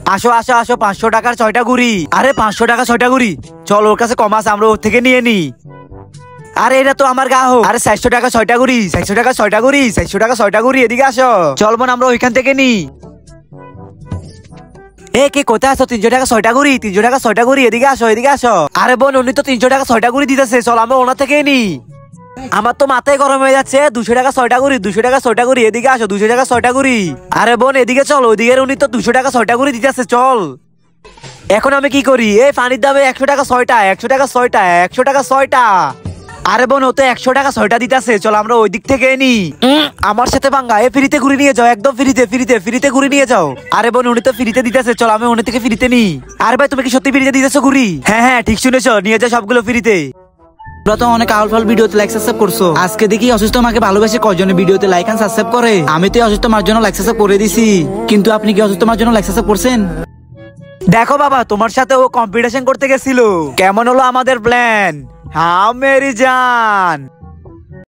আসো আসো আসো, 500 টাকার 6টা ঘুড়ি। আরে 500 টাকা 6টা ঘুড়ি, চল ওর কাছে কম আছে, আমরা ওর থেকে নিয়ে নি। আরে এটা তো আমার গ্রাহক। আরে 400 টাকা 6টা ঘুড়ি, 400 টাকা 6টা ঘুড়ি, 400 টাকা 6টা ঘুড়ি, এদিকে আসো। চল বোন, আমরা ওইখান থেকে নি। এ কে কোথায় আছো? 300 টাকা 6টা ঘুড়ি, 300 টাকা 6টা ঘুড়ি, এদিকে আসো এদিকে আসো। আরে বোন, উনি তো 300 টাকা 6টা ঘুড়ি দিতেছে, চল আমরা ওনার থেকে নি। আমার তো মাথায় গরম হয়ে যাচ্ছে। 200 টাকা 6টা ঘুড়ি, 200 টাকা 6টা ঘুড়ি, এদিকে আসো। 200 টাকা 6টা ঘুড়ি। আরে বোন এদিকে চল, ওইদিকে উনি তো 200 টাকা 6টা ঘুড়ি দিতেছে, চল। এখন আমি কি করি? এই পানির দামে 100 টাকা 6টা, 100 টাকা 6টা, 100 টাকা 6টা। আরে বোন, ও তো 100 টাকা 6টা দিতেছে, চল আমরা ওই দিক থেকে নি। আমার সাথে পাঙ্গা? এ ফ্রিতে ঘুরে নিয়ে যাও, একদম ফ্রিতে ফ্রিতে ফ্রিতে ঘুরে নিয়ে যাও। আরে বোন, উনি তো ফ্রিতে দিতেছে, চল আমি উনি থেকে ফ্রিতে নি। আরে ভাই, তুমি কি সত্যি ফ্রিতে দিতেছো ঘুরি? হ্যাঁ হ্যাঁ, ঠিক শুনেছো, নিয়ে যাও সবগুলো ফ্রিতে। তোমরা তো অনেক আউল ফাল ভিডিওতে লাইক সাবস্ক্রাইব করছো, আজকে দেখি অসুস্থ মাকে ভালোবেসে কয়জনের ভিডিওতে লাইক এন্ড সাবস্ক্রাইব করে। আমি তো অসুস্থ মার জন্য লাইক সাবস্ক্রাইব করে দিছি, কিন্তু আপনি কি অসুস্থ মার জন্য লাইক সাবস্ক্রাইব করছেন? দেখো বাবা, তোমার সাথে ও কম্পিটিশন করতে গেছিল, কেমন হলো আমাদের প্ল্যান? হ্যাঁ মেরি জান।